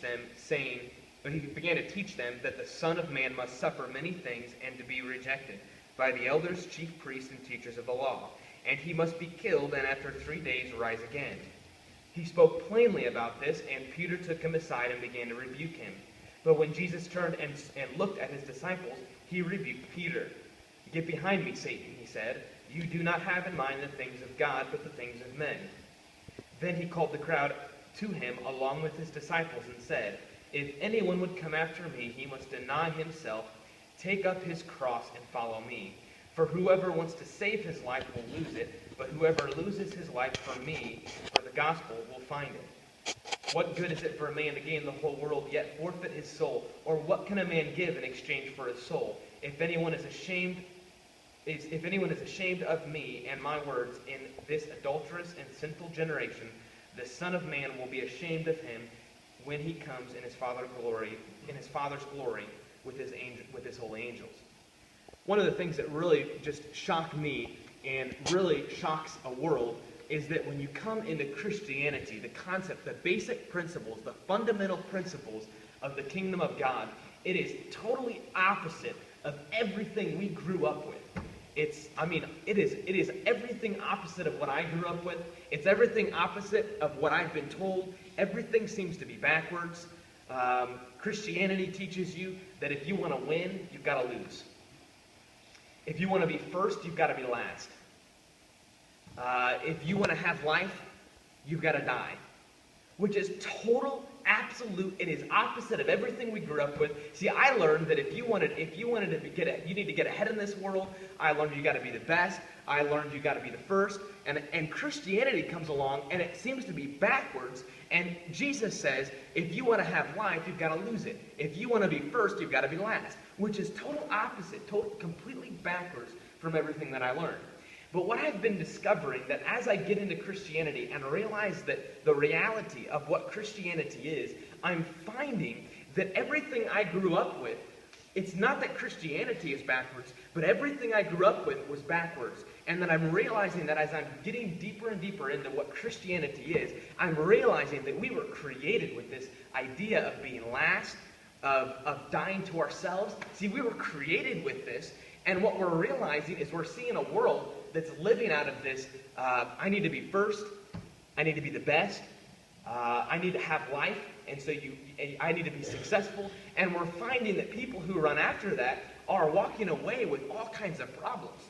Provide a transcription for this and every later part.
them, saying, he began to teach them that the Son of Man must suffer many things and to be rejected by the elders, chief priests, and teachers of the law, and he must be killed and after 3 days rise again. He spoke plainly about this, and Peter took him aside and began to rebuke him. But when Jesus turned and looked at his disciples, he rebuked Peter. "Get behind me, Satan," he said. "You do not have in mind the things of God, but the things of men." Then he called the crowd to him along with his disciples and said, "If anyone would come after me, he must deny himself, take up his cross, and follow me. For whoever wants to save his life will lose it, but whoever loses his life for me, for the gospel, will find it. What good is it for a man to gain the whole world, yet forfeit his soul? Or what can a man give in exchange for his soul? If anyone is ashamed of me and my words in this adulterous and sinful generation, the Son of Man will be ashamed of him when he comes in his Father's glory, with his holy angels." One of the things that really just shocked me and really shocks a world is that when you come into Christianity, the concept, the basic principles, the fundamental principles of the kingdom of God, it is totally opposite of everything we grew up with. It is everything opposite of what I grew up with. It's everything opposite of what I've been told. Everything seems to be backwards. Christianity teaches you that if you want to win, you've got to lose. If you want to be first, you've got to be last. If you want to have life, you've got to die. Which is total, absolute, it is opposite of everything we grew up with. See, I learned that if you wanted to you need to get ahead in this world. I learned you got to be the best. I learned you got to be the first. And Christianity comes along, and it seems to be backwards. And Jesus says, if you want to have life, you've got to lose it. If you want to be first, you've got to be last. Which is total opposite, completely backwards from everything that I learned. But what I've been discovering, that as I get into Christianity and realize that the reality of what Christianity is, I'm finding that everything I grew up with, it's not that Christianity is backwards, but everything I grew up with was backwards. And that I'm realizing that as I'm getting deeper and deeper into what Christianity is, I'm realizing that we were created with this idea of being last, of dying to ourselves. See, we were created with this, and what we're realizing is we're seeing a world that's living out of this, I need to be first, I need to be the best, I need to have life, and so I need to be successful. And we're finding that people who run after that are walking away with all kinds of problems.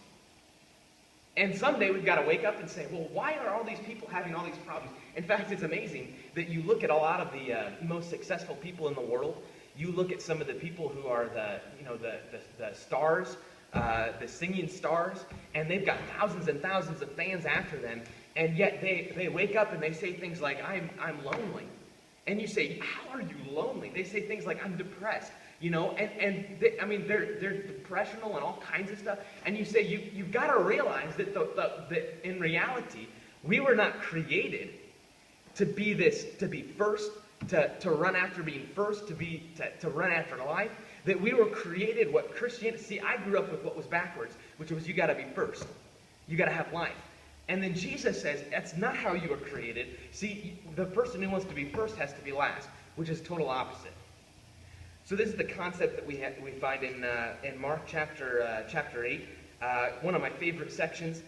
And someday we've got to wake up and say, well, why are all these people having all these problems? In fact, it's amazing that you look at a lot of the most successful people in the world. You look at some of the people who are the stars, the singing stars, and they've got thousands and thousands of fans after them, and yet they wake up and they say things like, I'm lonely. And you say, how are you lonely? They say things like, I'm depressed. They're depressional and all kinds of stuff. And you say, you've got to realize that that in reality, we were not created to be this, to be first, to run after being first, to run after life. That we were created what Christianity, see, I grew up with what was backwards, which was you got to be first. You got to have life. And then Jesus says, that's not how you were created. See, the person who wants to be first has to be last, which is total opposite. So this is the concept that we find in Mark chapter 8, one of my favorite sections.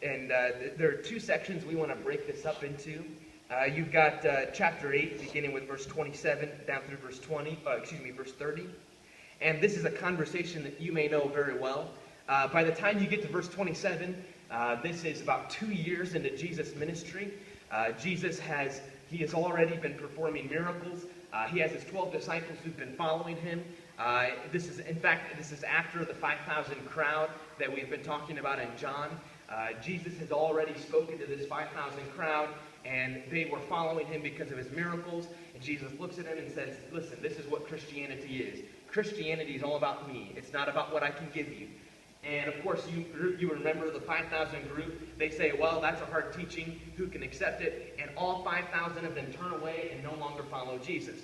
There are two sections we want to break this up into. You've got chapter 8, beginning with verse 27 down through verse 30. And this is a conversation that you may know very well. By the time you get to verse 27, this is about 2 years into Jesus' ministry. Jesus has already been performing miracles. He has his 12 disciples who've been following him. This is after the 5,000 crowd that we've been talking about in John. Jesus has already spoken to this 5,000 crowd, and they were following him because of his miracles. And Jesus looks at him and says, listen, this is what Christianity is. Christianity is all about me. It's not about what I can give you. And of course, you remember the 5,000 group. They say, well, that's a hard teaching. Who can accept it? And all 5,000 of them turn away and no longer follow Jesus.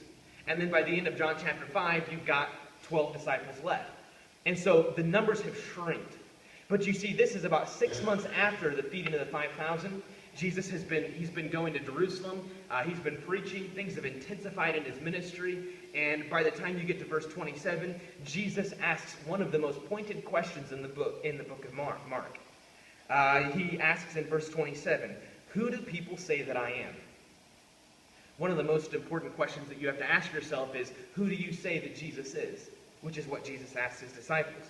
And then by the end of John chapter 5, you've got 12 disciples left. And so the numbers have shrinked. But you see, this is about 6 months after the feeding of the 5,000. Jesus he's been going to Jerusalem. He's been preaching. Things have intensified in his ministry. And by the time you get to verse 27, Jesus asks one of the most pointed questions in the book of Mark. He asks in verse 27, "Who do people say that I am?" One of the most important questions that you have to ask yourself is, who do you say that Jesus is? Which is what Jesus asks his disciples.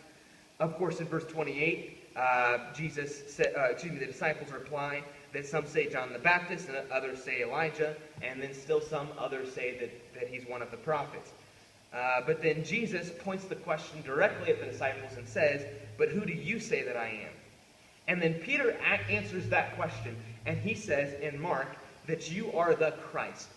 Of course, in verse 28, the disciples reply that some say John the Baptist, and others say Elijah, and then still some others say that he's one of the prophets. But then Jesus points the question directly at the disciples and says, "But who do you say that I am?" And then Peter answers that question, and he says in Mark that you are the Christ.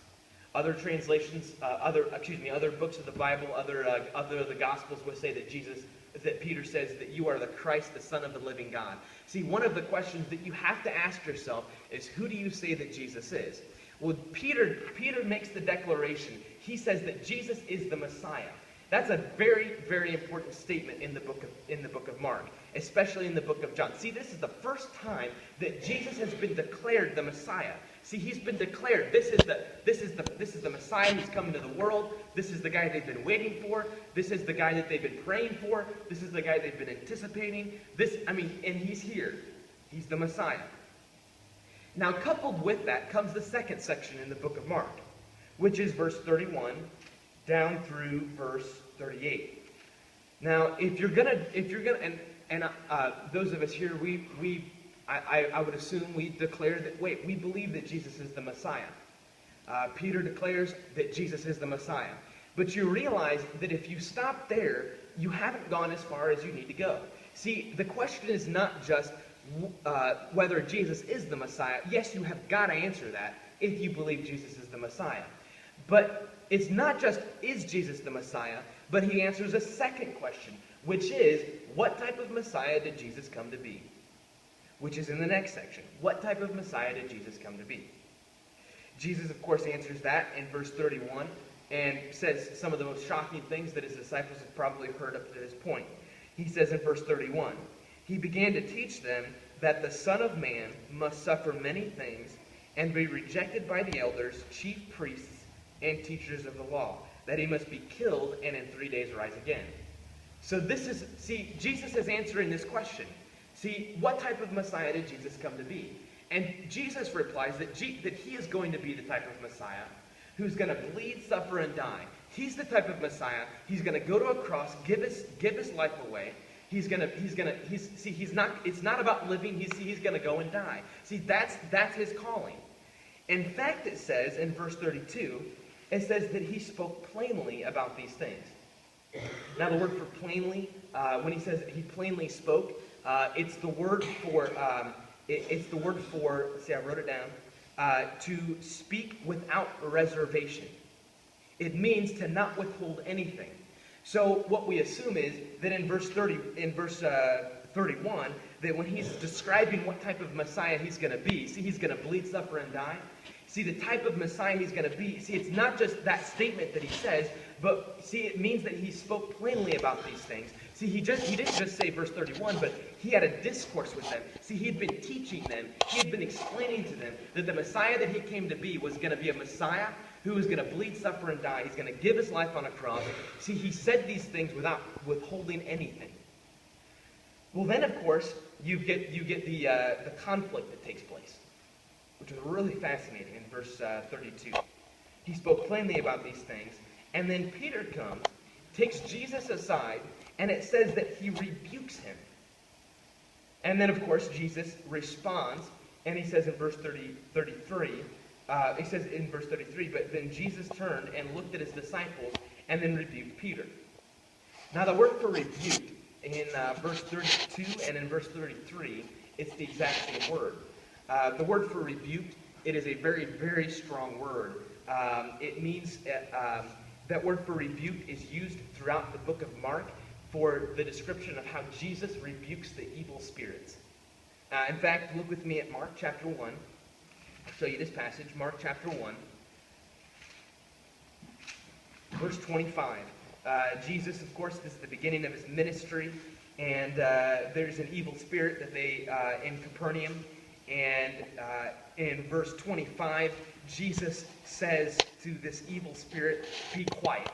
Other translations, other books of the Bible, other of the Gospels will say that Peter says that you are the Christ, the Son of the living God. See, one of the questions that you have to ask yourself is, who do you say that Jesus is? Well, Peter makes the declaration. He says that Jesus is the Messiah. That's a very, very important statement in the book of Mark, especially in the book of John. See, this is the first time that Jesus has been declared the Messiah. See, he's been declared. This is the Messiah who's coming to the world. This is the guy they've been waiting for. This is the guy that they've been praying for. This is the guy they've been anticipating. And he's here. He's the Messiah. Now, coupled with that comes the second section in the book of Mark, which is verse 31 down through verse 38. Now, if you're gonna, and those of us here, I would assume we declare that, we believe that Jesus is the Messiah. Peter declares that Jesus is the Messiah. But you realize that if you stop there, you haven't gone as far as you need to go. See, the question is not just whether Jesus is the Messiah. Yes, you have got to answer that if you believe Jesus is the Messiah. But it's not just, is Jesus the Messiah, but he answers a second question, which is, what type of Messiah did Jesus come to be? Which is in the next section. What type of Messiah did Jesus come to be? Jesus, of course, answers that in verse 31 and says some of the most shocking things that his disciples have probably heard up to this point. He says in verse 31, "He began to teach them that the Son of Man must suffer many things and be rejected by the elders, chief priests, and teachers of the law, that he must be killed and in 3 days rise again." So Jesus is answering this question. See, what type of Messiah did Jesus come to be? And Jesus replies that he is going to be the type of Messiah who's going to bleed, suffer, and die. He's the type of Messiah. He's going to go to a cross, give his life away. It's not about living. He's going to go and die. See, that's his calling. In fact, it says in verse 32, it says that he spoke plainly about these things. Now, the word for plainly, when he says he plainly spoke, it's the word for, let's see, I wrote it down, to speak without reservation. It means to not withhold anything. So what we assume is that in verse 31, that when he's describing what type of Messiah he's going to be, see, he's going to bleed, suffer, and die. See, the type of Messiah he's going to be, see, it's not just that statement that he says, but see, it means that he spoke plainly about these things. See, he didn't just say verse 31, but he had a discourse with them. See, he'd been teaching them, he had been explaining to them that the Messiah that he came to be was going to be a Messiah who was going to bleed, suffer, and die. He's going to give his life on a cross. See, he said these things without withholding anything. Well, then, of course, you get the conflict that takes place, which is really fascinating in verse 32. He spoke plainly about these things, and then Peter comes, takes Jesus aside, and it says that he rebukes him. And then, of course, Jesus responds, and he says in verse 33, he says in verse 33, "But then Jesus turned and looked at his disciples, and then rebuked Peter." Now, the word for rebuke in verse 32 and in verse 33, it's the exact same word. The word for rebuked, it is a very, very strong word. It means, that word for rebuke is used throughout the book of Mark for the description of how Jesus rebukes the evil spirits. In fact, look with me at Mark chapter 1. I'll show you this passage, Mark chapter 1, verse 25. Jesus, of course, this is the beginning of his ministry, and there's an evil spirit that in Capernaum, and in verse 25, Jesus says to this evil spirit, "Be quiet."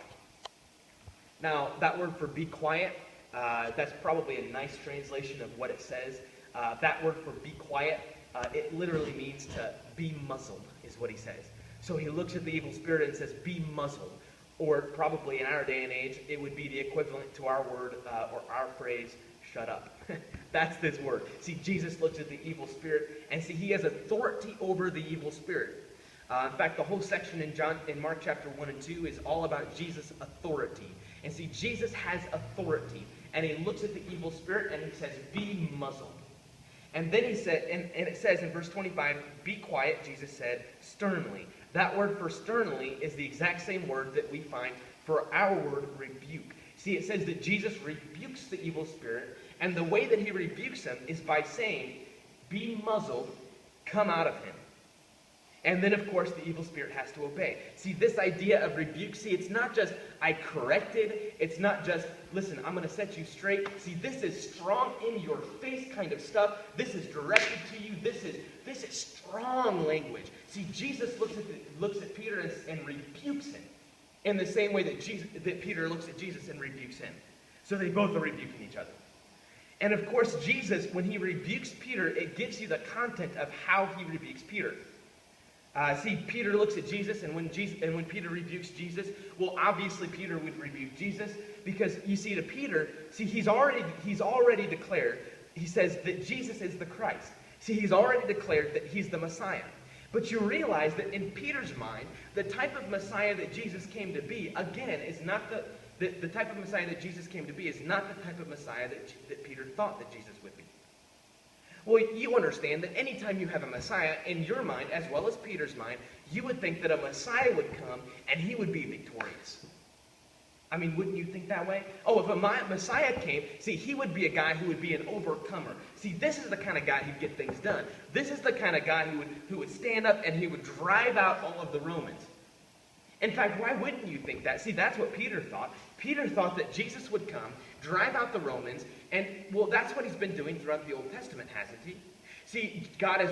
Now, that word for "be quiet," that's probably a nice translation of what it says. That word for "be quiet," it literally means to be muzzled, is what he says. So he looks at the evil spirit and says, "Be muzzled." Or probably in our day and age, it would be the equivalent to our word or our phrase, "Shut up." That's this word. See, Jesus looks at the evil spirit, and see, he has authority over the evil spirit. In fact, the whole section in Mark chapter 1 and 2 is all about Jesus' authority. And see, Jesus has authority, and he looks at the evil spirit and he says, "Be muzzled." And then he said, and it says in verse 25, "Be quiet," Jesus said, "sternly." That word for sternly is the exact same word that we find for our word rebuke. See, it says that Jesus rebukes the evil spirit, and the way that he rebukes him is by saying, "Be muzzled, come out of him." And then, of course, the evil spirit has to obey. See, this idea of rebuke, see, it's not just, "I corrected." It's not just, "Listen, I'm going to set you straight." See, this is strong in your face kind of stuff. This is directed to you. This is strong language. See, Jesus looks at Peter and rebukes him in the same way that Peter looks at Jesus and rebukes him. So they both are rebuking each other. And of course, Jesus, when he rebukes Peter, it gives you the content of how he rebukes Peter. See, Peter looks at Jesus, and when Peter rebukes Jesus, well, obviously Peter would rebuke Jesus, because you see, to Peter, see, he's already declared, he says that Jesus is the Christ. See, he's already declared that he's the Messiah. But you realize that in Peter's mind, the type of Messiah that Jesus came to be, again, is not the type of Messiah that Jesus came to be is not the type of Messiah that Peter thought that Jesus would be. Well, you understand that anytime you have a Messiah in your mind, as well as Peter's mind, you would think that a Messiah would come and he would be victorious. I mean, wouldn't you think that way? Oh, if a Messiah came, see, he would be a guy who would be an overcomer. See, this is the kind of guy who'd get things done. This is the kind of guy who would stand up and he would drive out all of the Romans. In fact, why wouldn't you think that? See, that's what Peter thought. Peter thought that Jesus would come, drive out the Romans, and, well, that's what he's been doing throughout the Old Testament, hasn't he? See, God has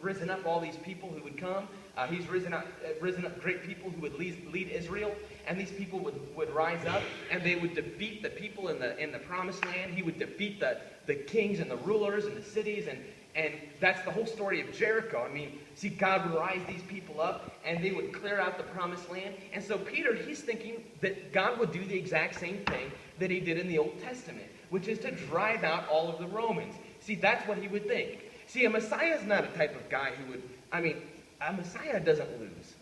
risen up all these people who would come. He's risen up great people who would lead Israel, and these people would rise up, and they would defeat the people in the Promised Land. He would defeat the kings and the rulers and the cities, and that's the whole story of Jericho. I mean, see, God would rise these people up, and they would clear out the Promised Land. And so Peter, he's thinking that God would do the exact same thing that he did in the Old Testament, which is to drive out all of the Romans. See, that's what he would think. See, a Messiah is not a type of guy who would, a Messiah doesn't lose.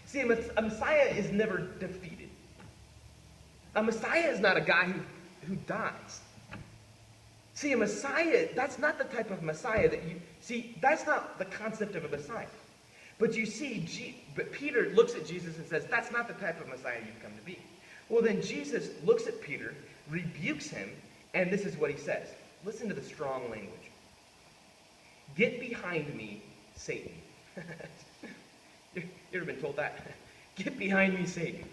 See, a Messiah is never defeated. A Messiah is not a guy who dies. See, a Messiah, that's not the type of Messiah that you, see, that's not the concept of a Messiah. But you see, but Peter looks at Jesus and says, that's not the type of Messiah you've come to be. Well, then Jesus looks at Peter, rebukes him, and this is what he says. Listen to the strong language. "Get behind me, Satan." You ever been told that? "Get behind me, Satan."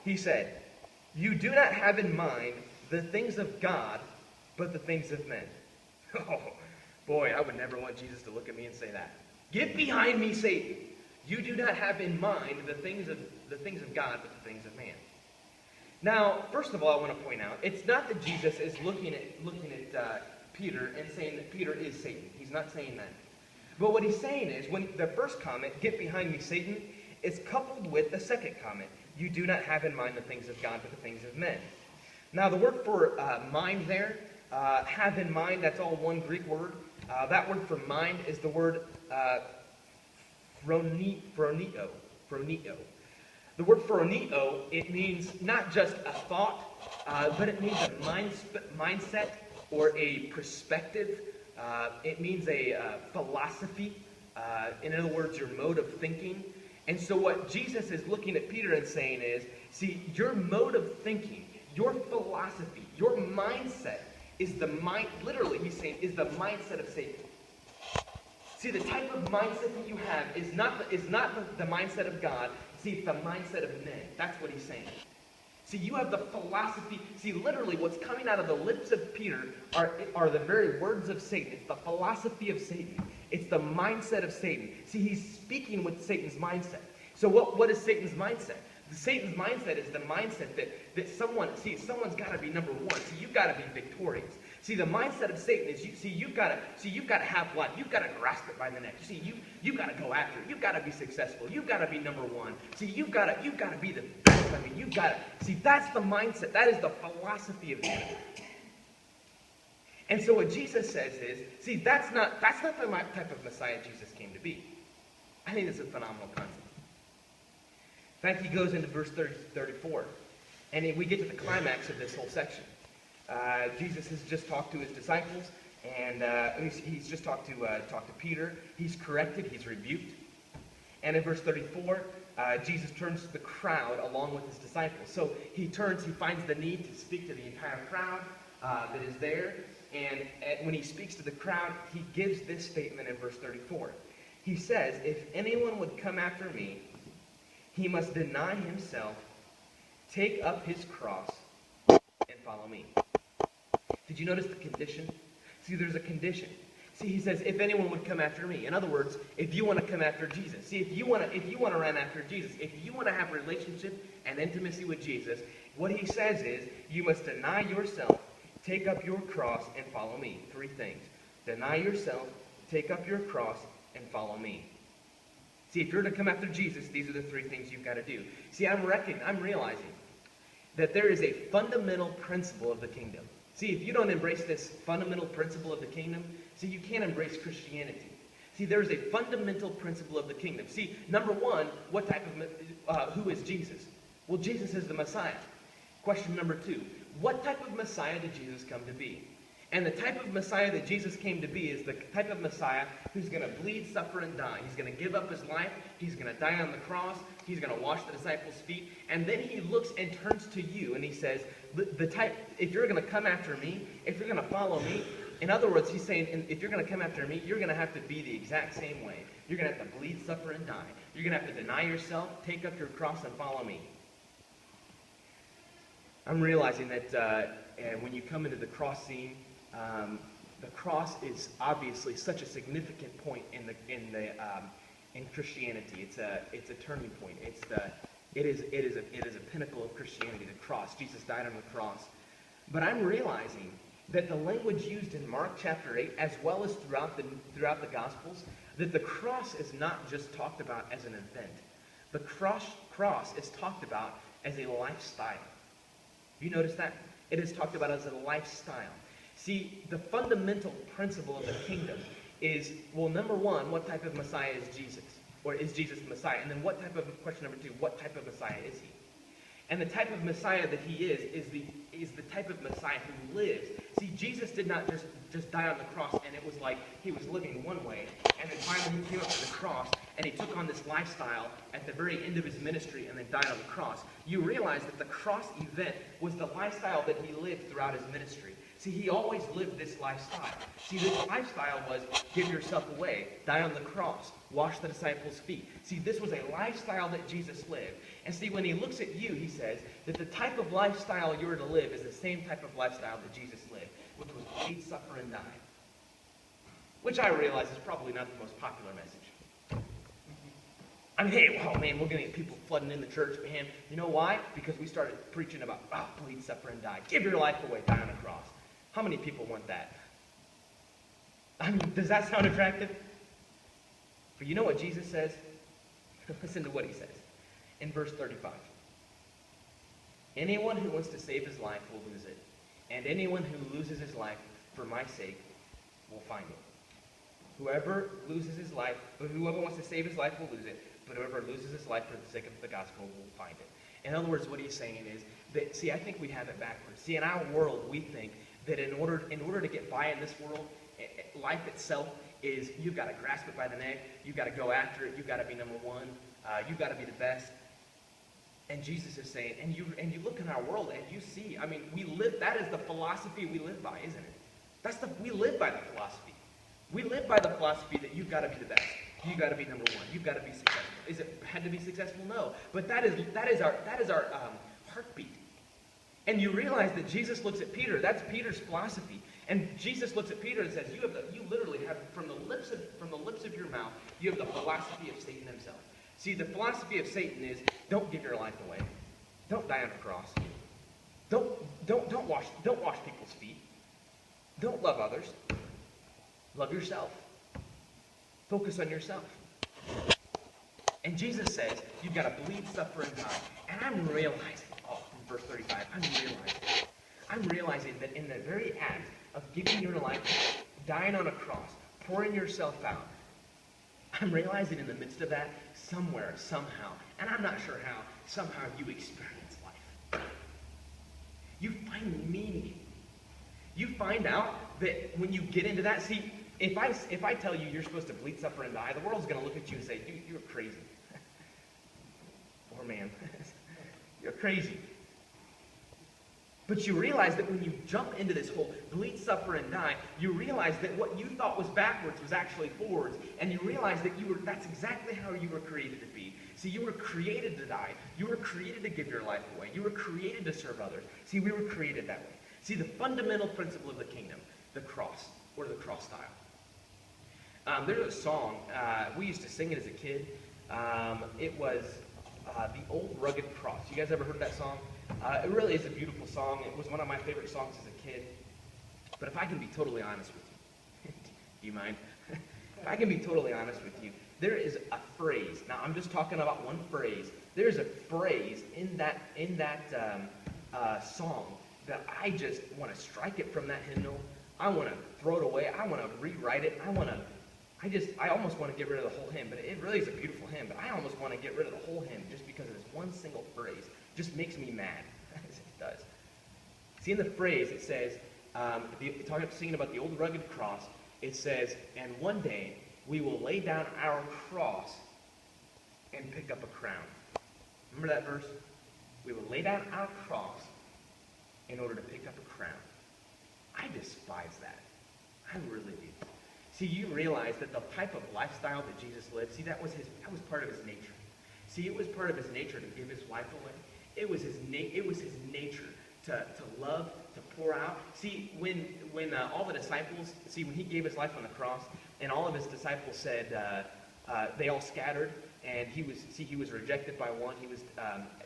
He said, "You do not have in mind the things of God, but the things of men." Oh, boy, I would never want Jesus to look at me and say that. "Get behind me, Satan. You do not have in mind the things of God, but the things of man." Now, first of all, I want to point out, it's not that Jesus is looking at Peter and saying that Peter is Satan. He's not saying that. But what he's saying is, when the first comment, "Get behind me, Satan," is coupled with the second comment, "You do not have in mind the things of God, but the things of men." Now, the word for mind there, have in mind, that's all one Greek word. That word for mind is the word phroneo. The word phroneo, it means not just a thought, but it means a mindset or a perspective. It means a philosophy. In other words, your mode of thinking. And so what Jesus is looking at Peter and saying is, see, your mode of thinking, your philosophy, your mindset is literally he's saying, is the mindset of Satan. See, the type of mindset that you have is not the mindset of God. See, it's the mindset of men. That's what he's saying. See, you have the philosophy. See, literally what's coming out of the lips of Peter are the very words of Satan. It's the philosophy of Satan. It's the mindset of Satan. See, he's speaking with Satan's mindset. So what is Satan's mindset? Satan's mindset is the mindset that someone's got to be number one. See, you've got to be victorious. See, the mindset of Satan is you've got to have life. You've got to grasp it by the neck. You've got to go after it. You've got to be successful. You've got to be number one. See, you've got to be the best. I mean, you've got to see. That's the mindset. That is the philosophy of the enemy. And so what Jesus says is, see, that's not the type of Messiah Jesus came to be. I think it's a phenomenal concept. In fact, he goes into verse 34, and we get to the climax of this whole section. Jesus has just talked to his disciples, and he's just talked to Peter. He's corrected, he's rebuked. And in verse 34, Jesus turns to the crowd along with his disciples. So he finds the need to speak to the entire crowd that is there. And when he speaks to the crowd, he gives this statement in verse 34. He says, "If anyone would come after me, he must deny himself, take up his cross, and follow me." Did you notice the condition? See, there's a condition. See, he says, if anyone would come after me. In other words, if you want to come after Jesus. See, if you want to run after Jesus, if you want to have relationship and intimacy with Jesus, what he says is, you must deny yourself, take up your cross, and follow me. 3 things. Deny yourself, take up your cross, and follow me. See, if you're to come after Jesus, these are the 3 things you've got to do. See, I'm realizing that there is a fundamental principle of the kingdom. See, if you don't embrace this fundamental principle of the kingdom, see, you can't embrace Christianity. See, there is a fundamental principle of the kingdom. See, number one, who is Jesus? Well, Jesus is the Messiah. Question number 2, what type of Messiah did Jesus come to be? And the type of Messiah that Jesus came to be is the type of Messiah who's going to bleed, suffer, and die. He's going to give up his life. He's going to die on the cross. He's going to wash the disciples' feet. And then he looks and turns to you and he says, if you're going to come after me, if you're going to follow me, in other words, he's saying, if you're going to come after me, you're going to have to be the exact same way. You're going to have to bleed, suffer, and die. You're going to have to deny yourself, take up your cross, and follow me. I'm realizing that when you come into the cross scene, the cross is obviously such a significant point in Christianity. It's a turning point. It is a pinnacle of Christianity. The cross. Jesus died on the cross. But I'm realizing that the language used in Mark chapter 8, as well as throughout the Gospels, that the cross is not just talked about as an event. The cross is talked about as a lifestyle. You notice that? It is talked about as a lifestyle. See, the fundamental principle of the kingdom is, well, number one, what type of Messiah is Jesus? Or is Jesus the Messiah? And then question number 2, what type of Messiah is he? And the type of Messiah that he is the type of Messiah who lives. See, Jesus did not just die on the cross and it was like he was living one way, and then finally he came up to the cross and he took on this lifestyle at the very end of his ministry and then died on the cross. You realize that the cross event was the lifestyle that he lived throughout his ministry. See, he always lived this lifestyle. See, this lifestyle was give yourself away, die on the cross, wash the disciples' feet. See, this was a lifestyle that Jesus lived. And see, when he looks at you, he says that the type of lifestyle you're to live is the same type of lifestyle that Jesus lived, which was bleed, suffer, and die. Which I realize is probably not the most popular message. I mean, hey, wow, man, we're going to get people flooding in the church, man. You know why? Because we started preaching about, bleed, suffer, and die. Give your life away, die on a cross. How many people want that? I mean, does that sound attractive? But you know what Jesus says? Listen to what he says in verse 35. Anyone who wants to save his life will lose it, and anyone who loses his life for my sake will find it. Whoever wants to save his life will lose it, but whoever loses his life for the sake of the gospel will find it. In other words, what he's saying is that, see, I think we have it backwards. See, in our world, we think that in order to get by in this world, life itself is you've got to grasp it by the neck, you've got to go after it, you've got to be number one, you've got to be the best. And Jesus is saying, and you look in our world and you see, I mean, that is the philosophy we live by, isn't it? We live by the philosophy. We live by the philosophy that you've got to be the best. You've got to be number one. You've got to be successful. Is it had to be successful? No. But that is our heartbeat. And you realize that Jesus looks at Peter. That's Peter's philosophy. And Jesus looks at Peter and says, you literally have, from the lips of your mouth, you have the philosophy of Satan himself. See, the philosophy of Satan is, don't give your life away. Don't die on a cross. Don't wash people's feet. Don't love others. Love yourself. Focus on yourself. And Jesus says, you've got to bleed, suffer, and die. And I'm realizing, in verse 35, I'm realizing that in the very act of giving your life, dying on a cross, pouring yourself out, I'm realizing in the midst of that, somewhere, somehow, and I'm not sure how, somehow you experience life. You find meaning. You find out that when you get into that, see, if I tell you you're supposed to bleed, suffer, and die, the world's going to look at you and say, dude, you're crazy. Or man, you're crazy. But you realize that when you jump into this whole bleed, suffer, and die, you realize that what you thought was backwards was actually forwards. And you realize that that's exactly how you were created to be. See, you were created to die. You were created to give your life away. You were created to serve others. See, we were created that way. See, the fundamental principle of the kingdom, the cross, or the cross style. There's a song, we used to sing it as a kid. It was The Old Rugged Cross. You guys ever heard that song? It really is a beautiful song. It was one of my favorite songs as a kid. But if I can be totally honest with you, do you mind? If I can be totally honest with you, there is a phrase. Now, I'm just talking about one phrase. There's a phrase in that song that I just want to strike it from that hymnal. I want to throw it away. I want to rewrite it. I almost want to get rid of the whole hymn, but it really is a beautiful hymn, but I almost want to get rid of the whole hymn just because of this one single phrase. It just makes me mad. It does. See, in the phrase, it says, singing about the old rugged cross, it says, and one day we will lay down our cross and pick up a crown. Remember that verse? We will lay down our cross in order to pick up a crown. I despise that. I really do. See, you realize that the type of lifestyle that Jesus lived, see, that was part of his nature. See, it was part of his nature to give his life away. It was his nature to love, to pour out. See, when all the disciples, when he gave his life on the cross, and all of his disciples said, they all scattered, and he was rejected by one.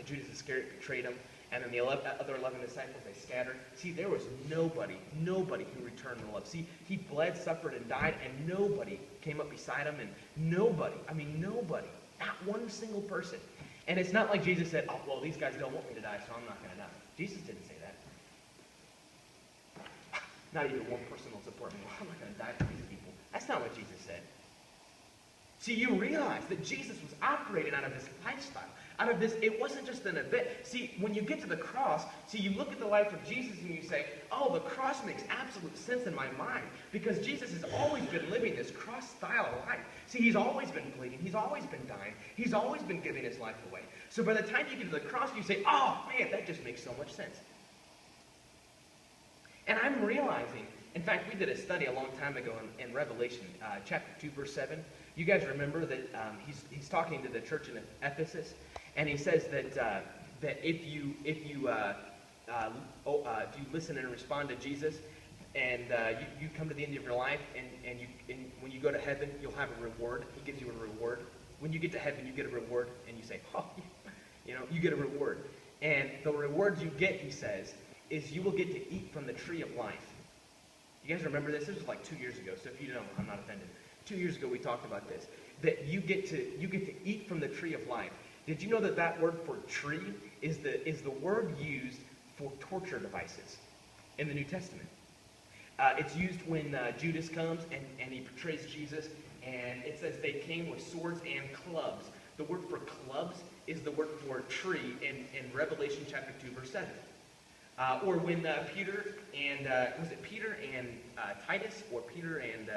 Judas Iscariot betrayed him. And then the other 11 disciples, they scattered. See, there was nobody who returned the love. See, he bled, suffered, and died, and nobody came up beside him, and nobody, not one single person. And it's not like Jesus said, oh, well, these guys don't want me to die, so I'm not going to die. Jesus didn't say that. Not even one person will support me. Well, I'm not going to die for these people. That's not what Jesus said. See, you realize that Jesus was operating out of this lifestyle. Out of this, it wasn't just an event. See, when you get to the cross, you look at the life of Jesus and you say, oh, the cross makes absolute sense in my mind because Jesus has always been living this cross style of life. See, he's always been bleeding. He's always been dying. He's always been giving his life away. So by the time you get to the cross, you say, oh, man, that just makes so much sense. And I'm realizing, in fact, we did a study a long time ago in Revelation, chapter 2, verse 7. You guys remember that he's talking to the church in Ephesus, and he says that if you listen and respond to Jesus, and you come to the end of your life, and when you go to heaven, you'll have a reward. He gives you a reward. When you get to heaven, you get a reward, and you say, oh, you get a reward. And the rewards you get, he says, is you will get to eat from the tree of life. You guys remember this? This was like 2 years ago, so if you don't, I'm not offended. 2 years ago, we talked about this, that you get to eat from the tree of life. Did you know that word for tree is the word used for torture devices in the New Testament? It's used when Judas comes and he portrays Jesus, and it says they came with swords and clubs. The word for clubs is the word for tree in Revelation chapter 2, verse 7. Or when Peter and, was it Peter and Titus, or Peter and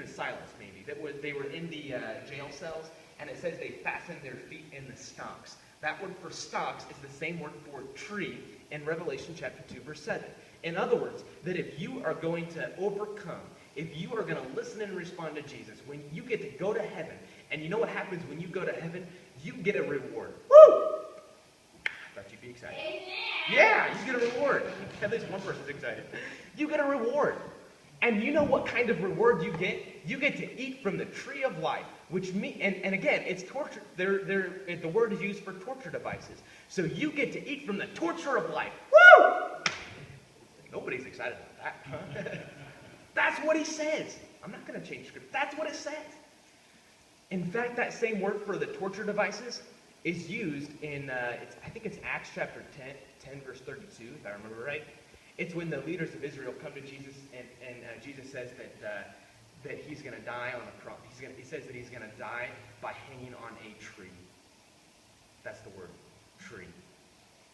Silas, maybe, they were in the jail cells, and it says they fastened their feet in the stocks. That word for stocks is the same word for tree in Revelation chapter 2, verse 7. In other words, that if you are going to overcome, if you are going to listen and respond to Jesus, when you get to go to heaven, and you know what happens when you go to heaven? You get a reward. Woo! I thought you'd be excited. Yeah, you get a reward. At least one person's excited. You get a reward. And you know what kind of reward you get? You get to eat from the tree of life, which and again, it's torture. The word is used for torture devices. So you get to eat from the torture of life. Woo! Nobody's excited about that. That's what he says. I'm not going to change script. That's what it says. In fact, that same word for the torture devices is used in, I think it's Acts chapter 10 verse 32, if I remember right. It's when the leaders of Israel come to Jesus, and Jesus says that he's going to die on a cross. He says that he's going to die by hanging on a tree. That's the word, tree.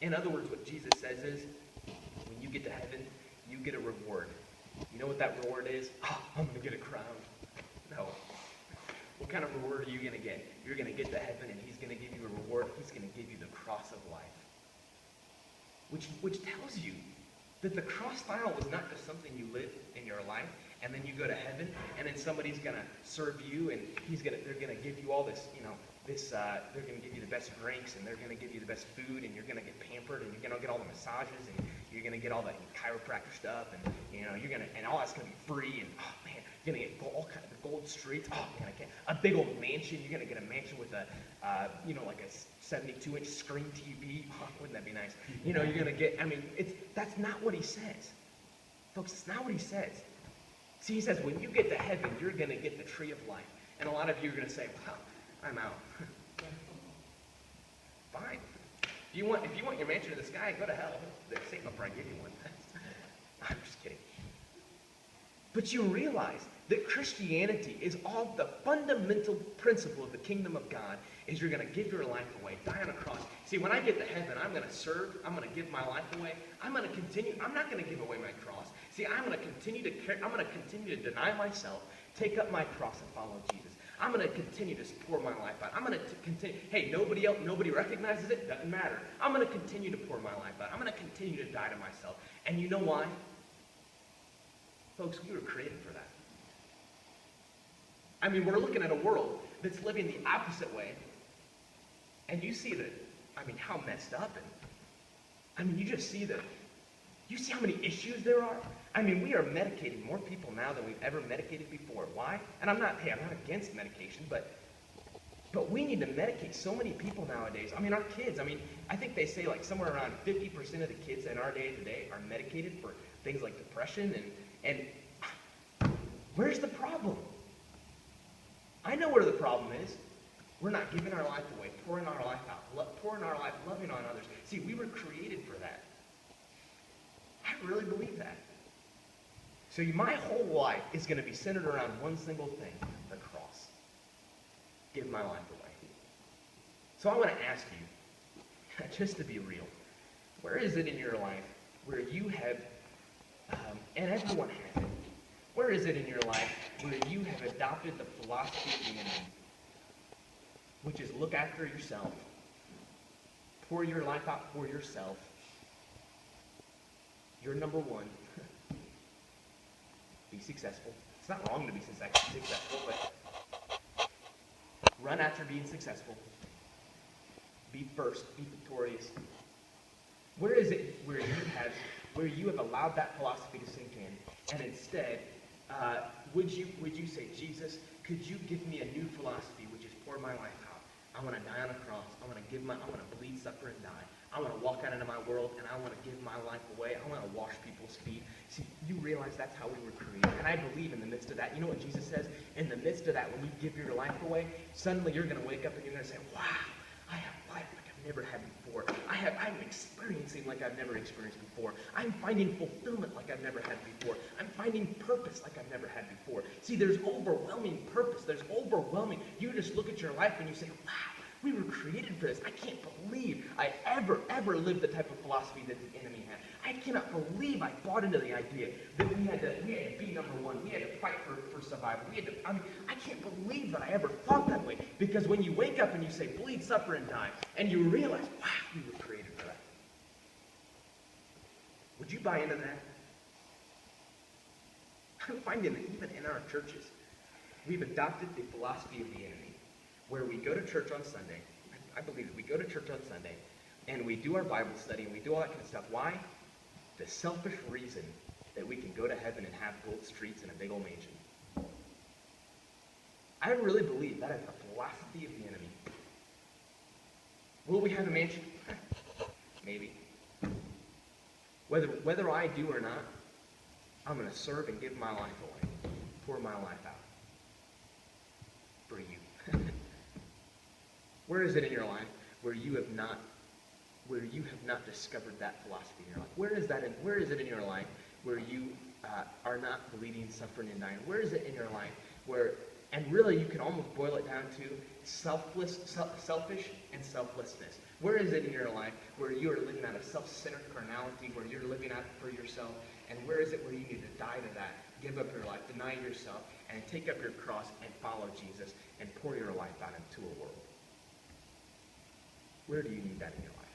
In other words, what Jesus says is, when you get to heaven, you get a reward. You know what that reward is? Oh, I'm going to get a crown. No. What kind of reward are you going to get? You're going to get to heaven, and he's going to give you a reward. He's going to give you the cross of life. Which tells you that the cross style was not just something you live in your life, and then you go to heaven, and then somebody's going to serve you, and they're going to give you all this, they're going to give you the best drinks, and they're going to give you the best food, and you're going to get pampered, and you're going to get all the massages, and you're going to get all the chiropractor stuff, and and all that's going to be free, and oh man, you're going to get all kinds of gold streets. Oh man, I can't. A big old mansion. You're going to get a mansion with a, like a 72-inch screen TV. Oh, wouldn't that be nice? You're going to get. That's not what he says, folks. It's not what he says. See, he says when you get to heaven, you're going to get the tree of life, and a lot of you are going to say, "Well, I'm out." Fine. If you want your mansion in the sky, go to hell. Satan will probably give you one. I'm just kidding. But you realize that Christianity is all the fundamental principle of the kingdom of God is you're going to give your life away, die on a cross. See, when I get to heaven, I'm going to serve. I'm going to give my life away. I'm going to continue. I'm not going to give away my cross. See, I'm going to continue to deny myself, take up my cross, and follow Jesus. I'm going to continue to pour my life out. I'm going to continue. Hey, nobody recognizes it. Doesn't matter. I'm going to continue to pour my life out. I'm going to continue to die to myself. And you know why? Folks, we were created for that. We're looking at a world that's living the opposite way. And you see how messed up. And you just see you see how many issues there are. We are medicating more people now than we've ever medicated before. Why? And I'm not against medication, but we need to medicate so many people nowadays. Our kids, I think they say like somewhere around 50% of the kids in our day today are medicated for things like depression and where's the problem? I know where the problem is. We're not giving our life away, pouring our life out, pouring our life, loving on others. See, we were created for that. I really believe that. So my whole life is going to be centered around one single thing, the cross. Give my life away. So I want to ask you, just to be real, where is it in your life where you have, and everyone has it, where is it in your life where you have adopted the philosophy of the enemy, which is look after yourself, pour your life out for yourself, you're number one, be successful. It's not wrong to be successful, but run after being successful. Be first, be victorious. Where is it where you have allowed that philosophy to sink in, and instead, would you say, Jesus, could you give me a new philosophy, which is pour my life out? I want to die on a cross. I want to bleed, suffer, and die. I want to walk out into my world, and I want to give my life away. I want to wash people's feet. See, you realize that's how we were created. And I believe in the midst of that, you know what Jesus says? In the midst of that, when you give your life away, suddenly you're going to wake up and you're going to say, wow, I have life like I've never had before. I'm experiencing like I've never experienced before. I'm finding fulfillment like I've never had before. I'm finding purpose like I've never had before. See, there's overwhelming purpose. There's overwhelming. You just look at your life and you say, wow, we were created for this. I can't believe I ever lived the type of philosophy that the enemy had. I cannot believe I bought into the idea that we had to be number one. We had to fight for survival. I can't believe that I ever thought that way. Because when you wake up and you say, bleed, suffer, and die, and you realize, wow, we were created for that. Would you buy into that? I'm finding that even in our churches, we've adopted the philosophy of the enemy, where we go to church on Sunday. I believe that we go to church on Sunday, and we do our Bible study, and we do all that kind of stuff. Why? the selfish reason that we can go to heaven and have gold streets and a big old mansion. I really believe that is a philosophy of the enemy. Will we have a mansion? Maybe. Whether I do or not, I'm going to serve and give my life away. Pour my life out. For you. Where is it in your life where you have not discovered that philosophy in your life? Where is it in your life where you are not bleeding, suffering, and dying? Where is it in your life where, and really you can almost boil it down to selfish and selflessness. Where is it in your life where you are living out of self-centered carnality, where you're living out for yourself? And where is it where you need to die to that, give up your life, deny yourself, and take up your cross and follow Jesus and pour your life out into a world? Where do you need that in your life?